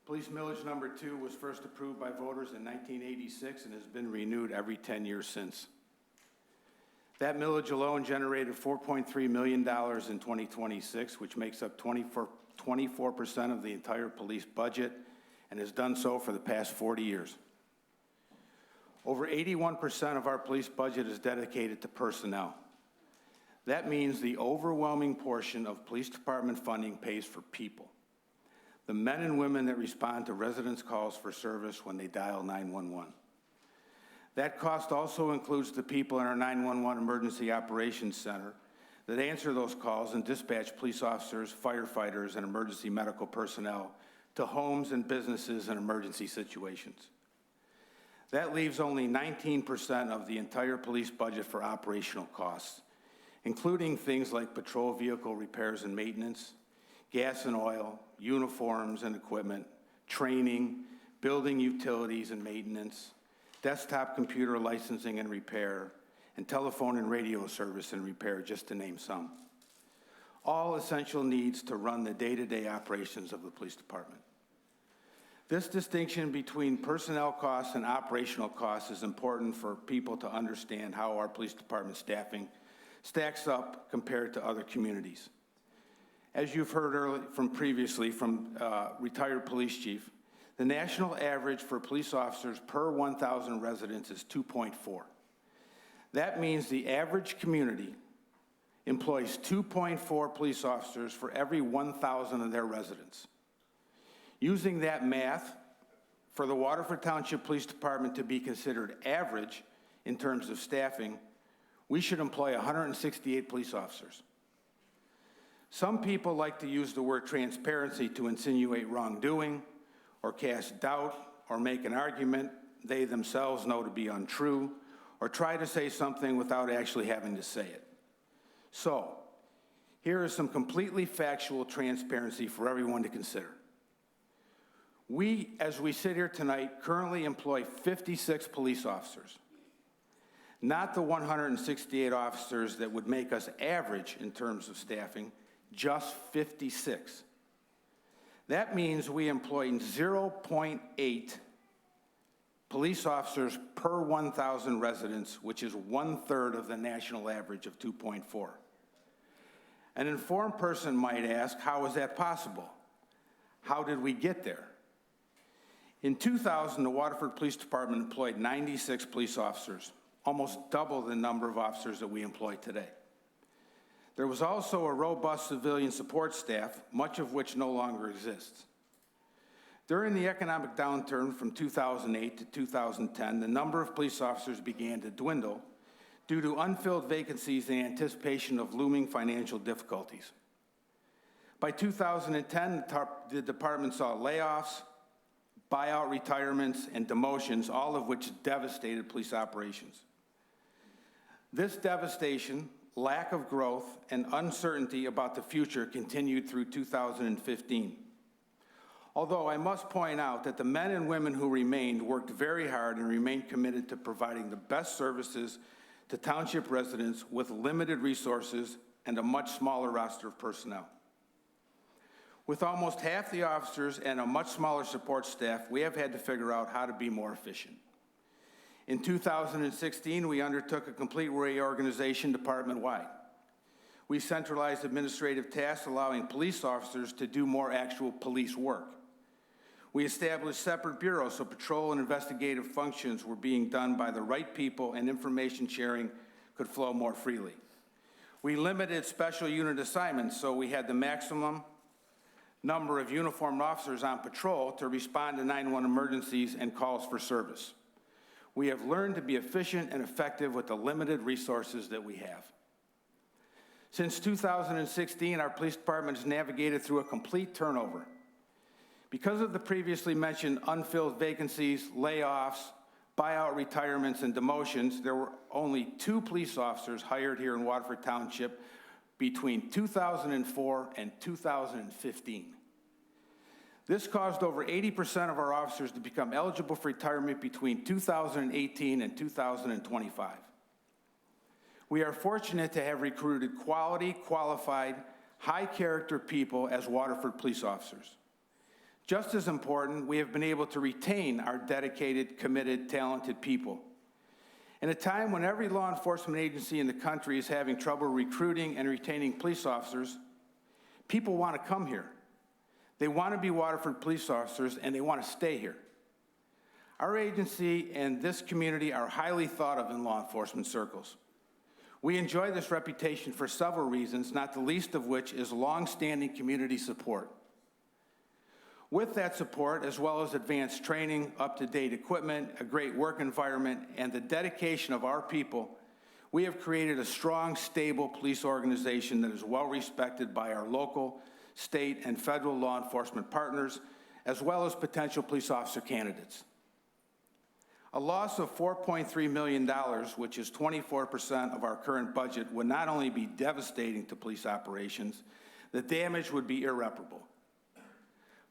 Police millage number 2 was first approved by voters in 1986 and has been renewed every 10 years since. That millage alone generated $4.3 million in 2026, which makes up 24% of the entire police budget and has done so for the past 40 years. Over 81% of our police budget is dedicated to personnel. That means the overwhelming portion of police department funding pays for people, the men and women that respond to residents' calls for service when they dial 911. That cost also includes the people in our 911 Emergency Operations Center that answer those calls and dispatch police officers, firefighters, and emergency medical personnel to homes and businesses in emergency situations. That leaves only 19% of the entire police budget for operational costs, including things like patrol vehicle repairs and maintenance, gas and oil, uniforms and equipment, training, building utilities and maintenance, desktop computer licensing and repair, and telephone and radio service and repair, just to name some. All essential needs to run the day-to-day operations of the police department. This distinction between personnel costs and operational costs is important for people to understand how our police department staffing stacks up compared to other communities. As you've heard previously from retired police chief, the national average for police officers per 1,000 residents is 2.4. That means the average community employs 2.4 police officers for every 1,000 of their residents. Using that math, for the Waterford Township Police Department to be considered average in terms of staffing, we should employ 168 police officers. Some people like to use the word transparency to insinuate wrongdoing, or cast doubt, or make an argument they themselves know to be untrue, or try to say something without actually having to say it. So, here is some completely factual transparency for everyone to consider. We, as we sit here tonight, currently employ 56 police officers, not the 168 officers that would make us average in terms of staffing, just 56. That means we employ 0.8 police officers per 1,000 residents, which is 1/3 of the national average of 2.4. An informed person might ask, how is that possible? How did we get there? In 2000, the Waterford Police Department employed 96 police officers, almost double the number of officers that we employ today. There was also a robust civilian support staff, much of which no longer exists. During the economic downturn from 2008 to 2010, the number of police officers began to dwindle due to unfilled vacancies in anticipation of looming financial difficulties. By 2010, the department saw layoffs, buyout retirements, and demotions, all of which devastated police operations. This devastation, lack of growth, and uncertainty about the future continued through 2015. Although I must point out that the men and women who remained worked very hard and remained committed to providing the best services to township residents with limited resources and a much smaller roster of personnel. With almost half the officers and a much smaller support staff, we have had to figure out how to be more efficient. In 2016, we undertook a complete reorganization department-wide. We centralized administrative tasks, allowing police officers to do more actual police work. We established separate bureaus so patrol and investigative functions were being done by the right people and information sharing could flow more freely. We limited special unit assignments so we had the maximum number of uniformed officers on patrol to respond to 911 emergencies and calls for service. We have learned to be efficient and effective with the limited resources that we have. Since 2016, our police department has navigated through a complete turnover. Because of the previously mentioned unfilled vacancies, layoffs, buyout retirements, and demotions, there were only 2 police officers hired here in Waterford Township between 2004 and 2015. This caused over 80% of our officers to become eligible for retirement between 2018 and 2025. We are fortunate to have recruited quality, qualified, high-character people as Waterford police officers. Just as important, we have been able to retain our dedicated, committed, talented people. In a time when every law enforcement agency in the country is having trouble recruiting and retaining police officers, people want to come here. They want to be Waterford police officers, and they want to stay here. Our agency and this community are highly thought of in law enforcement circles. We enjoy this reputation for several reasons, not the least of which is long-standing community support. With that support, as well as advanced training, up-to-date equipment, a great work environment, and the dedication of our people, we have created a strong, stable police organization that is well respected by our local, state, and federal law enforcement partners, as well as potential police officer candidates. A loss of $4.3 million, which is 24% of our current budget, would not only be devastating to police operations, the damage would be irreparable.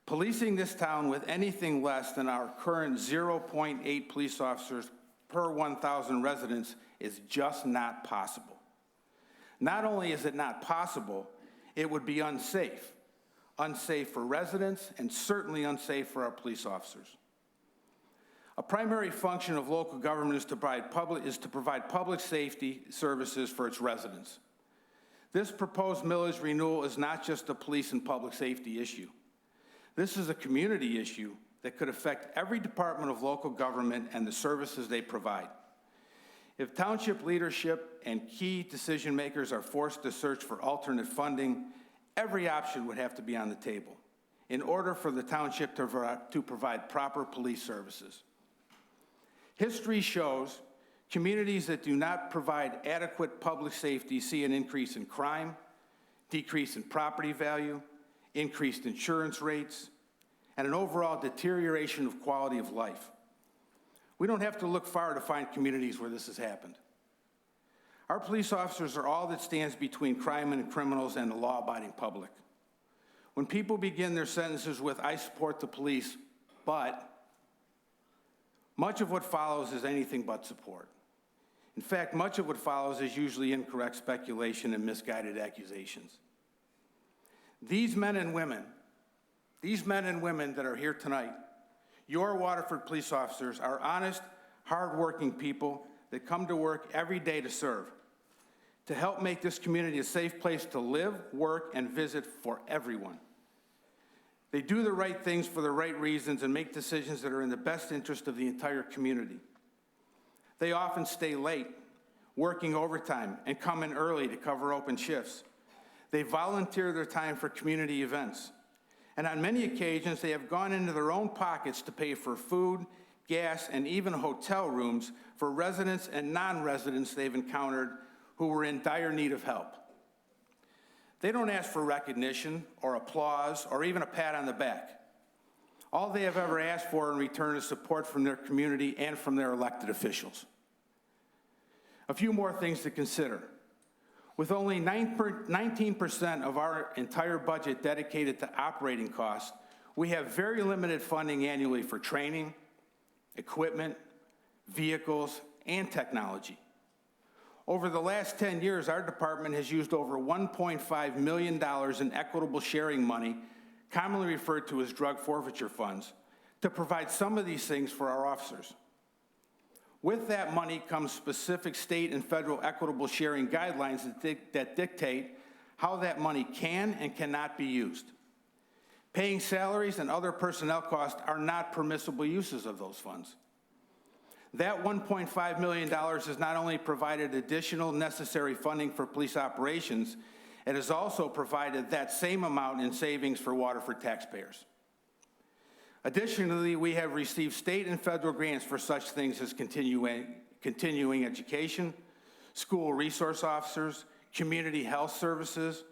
Policing this town with anything less than our current 0.8 police officers per 1,000 residents is just not possible. Not only is it not possible, it would be unsafe. Unsafe for residents and certainly unsafe for our police officers. A primary function of local government is to provide public safety services for its residents. This proposed millage renewal is not just a police and public safety issue. This is a community issue that could affect every department of local government and the services they provide. If township leadership and key decision makers are forced to search for alternate funding, every option would have to be on the table in order for the township to provide proper police services. History shows communities that do not provide adequate public safety see an increase in crime, decrease in property value, increased insurance rates, and an overall deterioration of quality of life. We don't have to look far to find communities where this has happened. Our police officers are all that stands between crime and criminals and the law-abiding public. When people begin their sentences with, "I support the police, but," much of what follows is anything but support. In fact, much of what follows is usually incorrect speculation and misguided accusations. These men and women that are here tonight, your Waterford police officers, are honest, hardworking people that come to work every day to serve, to help make this community a safe place to live, work, and visit for everyone. They do the right things for the right reasons and make decisions that are in the best interest of the entire community. They often stay late, working overtime, and come in early to cover open shifts. They volunteer their time for community events. And on many occasions, they have gone into their own pockets to pay for food, gas, and even hotel rooms for residents and non-residents they've encountered who were in dire need of help. They don't ask for recognition or applause or even a pat on the back. All they have ever asked for in return is support from their community and from their elected officials. A few more things to consider. With only 19% of our entire budget dedicated to operating costs, we have very limited funding annually for training, equipment, vehicles, and technology. Over the last 10 years, our department has used over $1.5 million in equitable sharing money, commonly referred to as drug forfeiture funds, to provide some of these things for our officers. With that money comes specific state and federal equitable sharing guidelines that dictate how that money can and cannot be used. Paying salaries and other personnel costs are not permissible uses of those funds. That $1.5 million has not only provided additional necessary funding for police operations, it has also provided that same amount in savings for Waterford taxpayers. Additionally, we have received state and federal grants for such things as continuing education, school resource officers, community health services,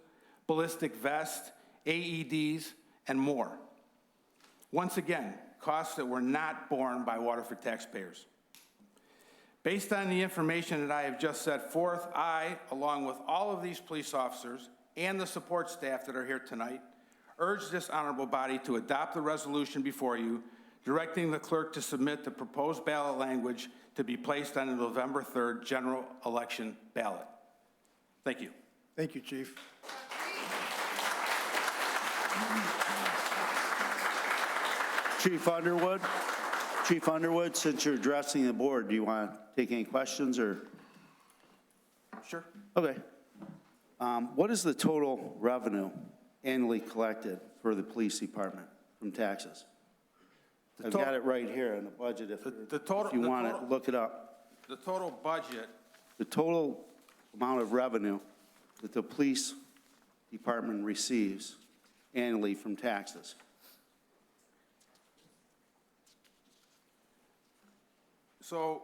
ballistic vests, AEDs, and more. Once again, costs that were not borne by Waterford taxpayers. Based on the information that I have just set forth, I, along with all of these police officers and the support staff that are here tonight, urge this honorable body to adopt the resolution before you, directing the clerk to submit the proposed ballot language to be placed on the November 3rd general election ballot. Thank you. Thank you, Chief. Chief Underwood? Chief Underwood, since you're addressing the board, do you want to take any questions or? Sure. Okay. What is the total revenue annually collected for the police department from taxes? I've got it right here in the budget if you want to look it up. The total budget, The total amount of revenue that the police department receives annually from taxes. so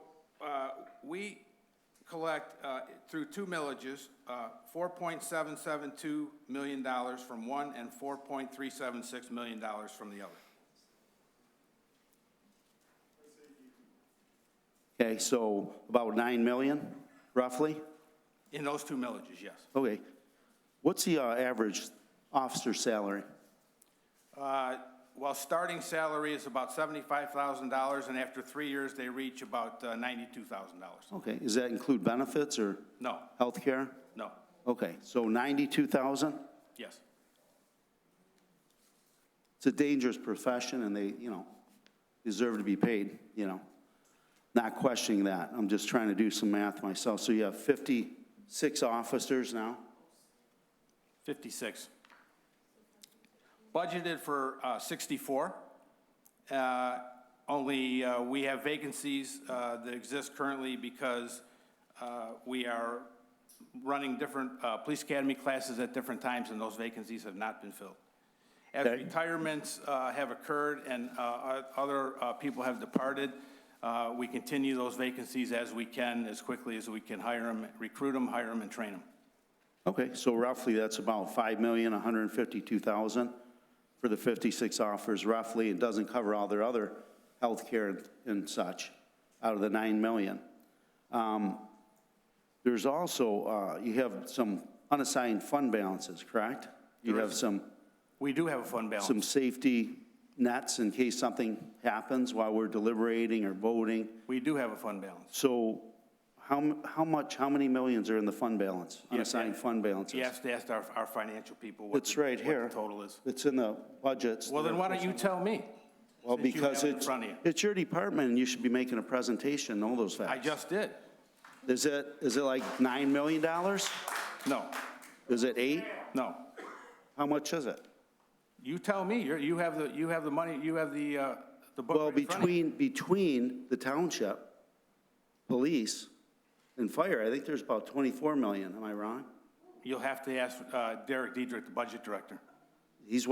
we collect through two millages, $4.772 million from one and $4.376 million from the other. Okay, so about 9 million, roughly? In those two millages, yes. Okay. What's the average officer salary? Well, starting salary is about $75,000, and after 3 years, they reach about $92,000. Okay, does that include benefits or No, health care? no, Okay, so 92,000? yes. It's a dangerous profession and they, deserve to be paid, Not questioning that. I'm just trying to do some math myself. So you have 56 officers now? 56. Budgeted for 64. Only we have vacancies that exist currently because we are running different police academy classes at different times, and those vacancies have not been filled. As Okay. retirements have occurred and other people have departed, we continue those vacancies as we can, as quickly as we can hire them, recruit them, hire them, and train them. Okay, so roughly that's about 5,152,000 for the 56 officers roughly. It doesn't cover all their other health care and such out of the 9 million. There's also, you have some unassigned fund balances, correct? You have some We do have a fund balance. some safety nets in case something happens while we're deliberating or voting. We do have a fund balance. So how many millions are in the fund balance, unassigned fund balances? You have to ask our financial people It's right here. what the total is. It's in the budgets. Well, then why don't you tell me? Well, since you because have it in front of you? it's your department and you should be making a presentation, all those facts. I just did. Is it like $9 million? No, Is it 8? no. How much is it? You tell me. You have the money. You have the book. Well, right in front of you. between the township, police, and fire, I think there's about 24 million. Am I wrong? You'll have to ask Derek Diedrich, the budget director. He's well